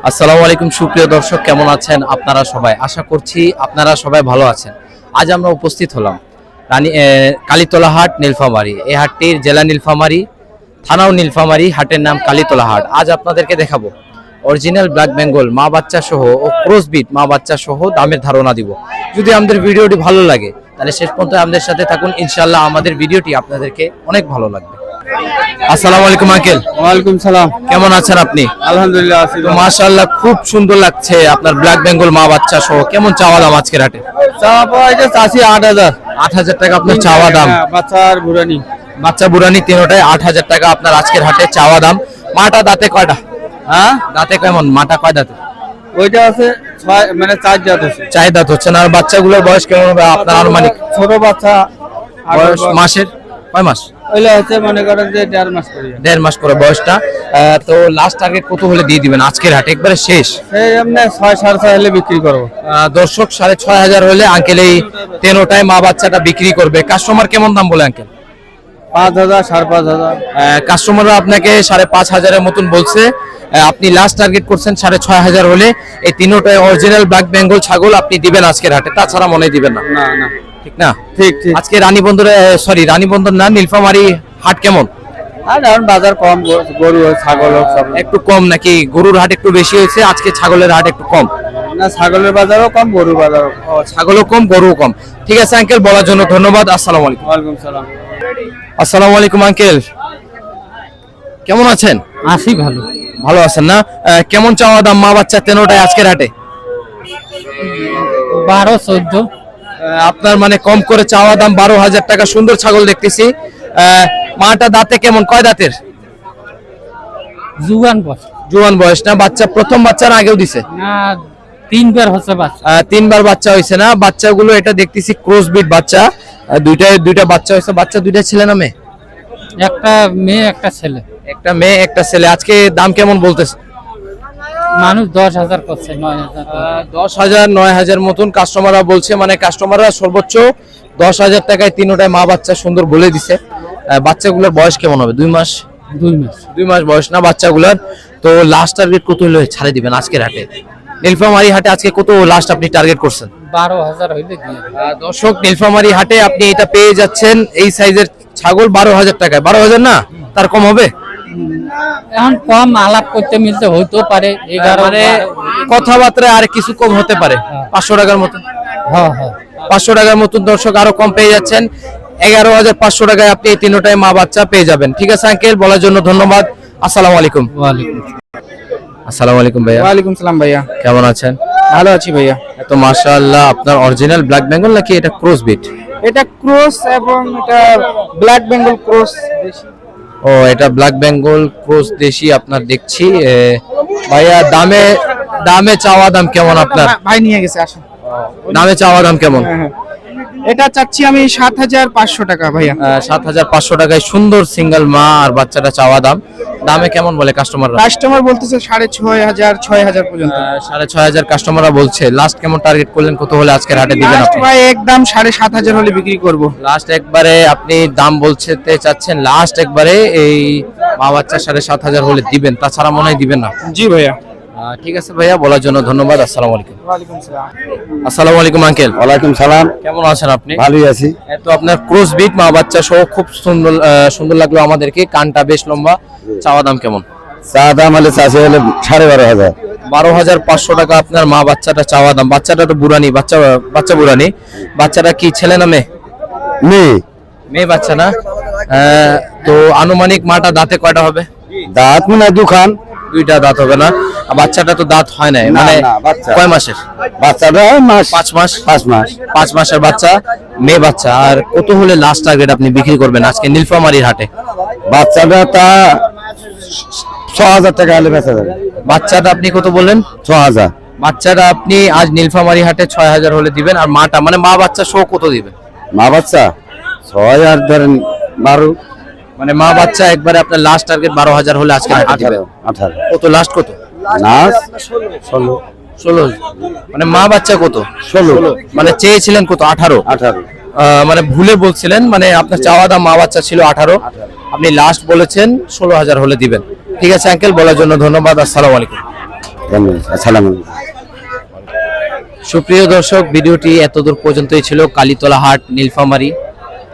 আসসালামু আলাইকুম সুপ্রিয় দর্শক, কেমন আছেন আপনারা সবাই? আশা করছি আপনারা সবাই ভালো আছেন। আজ আমরা উপস্থিত হলাম কালীতলা হাট, নীলফামারী। এই হাটটির জেলা নীলফামারী, থানাও নীলফামারী, হাটের নাম কালীতলা হাট। আজ আপনাদেরকে দেখাবো অরিজিনাল ব্ল্যাক বেঙ্গল মা বাচ্চা সহ ও ক্রসবিট মা বাচ্চা সহ দামের ধারণা দিব। যদি আমাদের ভিডিওটি ভালো লাগে তাহলে শেষ পর্যন্ত আমাদের সাথে থাকুন, ইনশাআল্লাহ আমাদের ভিডিওটি আপনাদেরকে অনেক ভালো লাগবে। আসসালামু আলাইকুম আঙ্কেল। ওয়ালাইকুম সালাম। কেমন আছেন আপনি? আলহামদুলিল্লাহ আছি। মাশাআল্লাহ, খুব সুন্দর লাগছে আপনার ব্ল্যাক বেঙ্গল মা বাচ্চা সহ। কেমন চাওয়া দাম আজকের হাটে? চাওয়া এটা চাষি 8,000। 8,000 টাকা আপনার চাওয়া দাম। বাচ্চা আর বুড়ানি, বাচ্চা বুড়ানি তিনটায় 8,000 টাকা আপনার আজকের হাটে চাওয়া দাম। মাটা দাঁতে কয়টা? হ্যাঁ, দাঁতে কেমন? মাটা কয় দাঁতে? ওইটা আছে 6, মানে 4 দাঁত আছে। 4 দাঁত হচ্ছে না। আর বাচ্চাগুলোর বয়স কেমন হবে আপনার আনুমানিক? ছোট বাচ্চা বয়স মাসের কয় মাস? ওইটা হচ্ছে মনে করেন যে 1.5 মাস করে। 1.5 মাস করে বয়সটা। তো লাস্ট টার্গেট কত হলে দিয়ে দিবেন আজকের হাটে? একবারে শেষ সেই এমনি 6, 6.5 হলে বিক্রি করবো। দর্শক 6,500 হলে আঙ্কেল এই তেনোটায় মা বাচ্চাটা বিক্রি করবে। কাস্টমার কেমন দাম বলে আঙ্কেল? 5,000, 5,500। কাস্টমাররা আপনাকে 5,500 মতন বলছে। আপনি লাস্ট টার্গেট করছেন 6,500 হলে এই তিনোটায় অরিজিনাল ব্ল্যাক বেঙ্গল ছাগল আপনি দিবেন আজকের হাটে, তাছাড়া মনে দিবেন না। না না, ঠিক না? ঠিক ঠিক। আজকে রানীবন্দর না, নীলফামারী হাট কেমন? আর এখন বাজার কম, গরু ছাগল সব একটু কম নাকি? গরুর হাট একটু বেশি হয়েছে, আজকে ছাগলের হাট একটু কম। না, ছাগলের বাজারও কম, গরুর বাজারও কম। ছাগলও কম, গরুও কম। ঠিক আছে আঙ্কেল, বলার জন্য ধন্যবাদ। আসসালামু আলাইকুম। ওয়ালাইকুম সালাম। আসসালামু আলাইকুম আঙ্কেল, কেমন আছেন? আছি ভালো। ভালো আছেন না? কেমন চাওয়া দাম মা বাচ্চা তেনোটায় আজকের হাটে? 12, 14। আপনার মানে কম করে চাওয়া দাম 12,000 টাকা। সুন্দর ছাগল দেখতেছি। মাটা দাঁতে কেমন? কয় দাঁতের? জুয়ান বয়স না? বাচ্চা প্রথম বাচ্চার আগেও দিছে না, 3বার হচ্ছে বাচ্চা। 3বার বাচ্চা হয়েছে না? বাচ্চাগুলো এটা দেখতেছি ক্রসবিট বাচ্চা। দুইটা বাচ্চা হয়েছে। বাচ্চা দুইটা ছেলে না মেয়ে? একটা মেয়ে, একটা ছেলে। একটা মেয়ে একটা ছেলে। আজকে দাম কেমন বলতেছে? মানুষ 10,000 করছে, 9,000। 10,000, 9,000 মতন কাস্টমাররা বলছে। মানে কাস্টমাররা সর্বোচ্চ 10,000 টাকায় তিনোটায় মা বাচ্চা সুন্দর বলে দিছে। বাচ্চাগুলোর বয়স কেমন হবে? 2 মাস। 2 মাস বয়স না বাচ্চাগুলোর? তো লাস্ট টার্গেট কত হলে ছাড়ে দিবেন আজকের হাটে? নীলফামারী হাটে আজকে কত লাস্ট আপনি টার্গেট করছেন? 12,000 হইলে দিয়ে দেব। দর্শক, নীলফামারী হাটে আপনি এটা পেয়ে যাচ্ছেন এই সাইজের ছাগল 12,000 টাকায়। 12,000 না, তার কম হবে? এখন কম আলাপ করতে মিলতে হইতে পারে। 11, মানে কথাবার্তা আর কিছু কম হতে পারে। 500 টাকার মতন। হ্যাঁ হ্যাঁ, 500 টাকার মতন দর্শক আরো কম পেয়ে যাচ্ছেন। 11,500 টাকায় আপনি এই তিনটায় মা বাচ্চা পেয়ে যাবেন। ঠিক আছে আঙ্কেল, বলার জন্য ধন্যবাদ। আসসালামু আলাইকুম। আসসালামু আলাইকুম ভাইয়া। ওয়ালাইকুম সালাম ভাইয়া। কেমন আছেন? ভালো আছি ভাইয়া। তো মাশাআল্লাহ, আপনার অরিজিনাল ব্ল্যাক বেঙ্গল নাকি এটা ক্রসবিট? এটা ক্রস এবং এটা ব্ল্যাক বেঙ্গল ক্রস দেশি। ও, এটা ব্ল্যাক বেঙ্গল ক্রস দেশি আপনার দেখছি। ভাইয়া দামে চাওয়া দাম কেমন আপনার? ভাই নিয়ে গেছে, আসুন। দামে চাওয়া দাম কেমন? এটা চাচ্ছি আমি 7,500 টাকা ভাইয়া। 7,500 টাকায় সুন্দর সিঙ্গেল মা আর বাচ্চাটা চাওয়া দাম। দামে কেমন বলে কাস্টমাররা? কাস্টমার বলতেছে 6,500, 6,000 পর্যন্ত। 6,500 কাস্টমাররা বলছে। লাস্ট কেমন টার্গেট করলেন? কত হলে আজকের হাটে দিবেন লাস্ট আপনি? ভাই একদম 7,500 হলে বিক্রি করব। লাস্ট একবারে আপনি দাম বলতে চাচ্ছেন, লাস্ট একবারে এই মা বাচ্চা 7,500 হলে দিবেন, তাছাড়া মনে হয় দিবেন না। জি ভাইয়া। ঠিক আছে ভাইয়া, বলার জন্য ধন্যবাদ। আসসালামু আলাইকুম। ওয়ালাইকুম সালাম। আসসালামু আলাইকুম আঙ্কেল। ওয়ালাইকুম সালাম। কেমন আছেন আপনি? ভালোই আছি। তো আপনার ক্রসবিট মা বাচ্চা সহ খুব সুন্দর লাগলো আমাদেরকে। কানটা বেশ লম্বা। চাওয়া দাম কেমন? চা দাম হলে চাষি হলে 12,500। 12,500 টাকা আপনার মা বাচ্চাটা চাওয়া দাম। বাচ্চাটা তো বুড়ানি, বাচ্চা বুড়ানি। বাচ্চাটা কি ছেলে না মেয়ে? মেয়ে বাচ্চা না? তো আনুমানিক মাটা দাঁতে কয়টা হবে? দাঁত মনে হয় দুখান। দুইটা দাঁত হবে না? বাচ্চাটা তো দাঁত হয় নাই, মানে কয় মাসের? বাচ্চাটা 5 মাস। 5 মাস। 5 মাসের বাচ্চা, মেয়ে বাচ্চা। আর কত হলে লাস্ট টার্গেট আপনি বিক্রি করবেন আজকে নীলফামারীর হাটে? বাচ্চাটা তা 6,000 টাকা হলে বেচা যাবে। বাচ্চাটা আপনি কত বললেন? 6,000। বাচ্চাটা আপনি আজ নীলফামারী হাটে 6,000 হলে দিবেন। আর মাটা মানে মা বাচ্চা সহ কত দিবেন? মা বাচ্চা 6,000 ধরেন 12। মানে মা বাচ্চা একবারে আপনার লাস্ট টার্গেট 12,000 হলে আজকে হাটে দিবেন। 18। কত লাস্ট কত? না, 16। 16, মানে মা বাচ্চা কত? 16, মানে চেয়েছিলেন কত? 18। 18, মানে ভুলে বলছিলেন, মানে আপনার চাওয়া দাম মা বাচ্চা ছিল 18, আপনি লাস্ট বলেছেন 16,000 হলে দিবেন। ঠিক আছে আঙ্কেল, বলার জন্য ধন্যবাদ। আসসালামু আলাইকুম। আসসালামু আলাইকুম। সুপ্রিয় দর্শক, ভিডিওটি এতদূর পর্যন্তই ছিল, কালীতলা হাট নীলফামারী।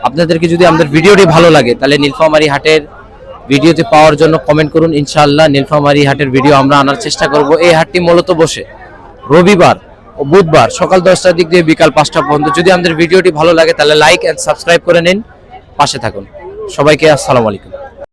আপনাদেরকে যদি আমাদের ভিডিওটি ভালো লাগে তাহলে নীলফামারী হাটের ভিডিওতে পাওয়ার জন্য কমেন্ট করুন। ইনশাআল্লাহ নীলফামারী হাটের ভিডিও আমরা আনার চেষ্টা করব। এই হাটটি মূলত বসে রবিবার ও বুধবার সকাল 10টার দিক দিয়ে বিকাল 5টা পর্যন্ত। যদি আমাদের ভিডিওটি ভালো লাগে তাহলে লাইক এন্ড সাবস্ক্রাইব করে নিন, পাশে থাকুন। সবাইকে আসসালামু আলাইকুম।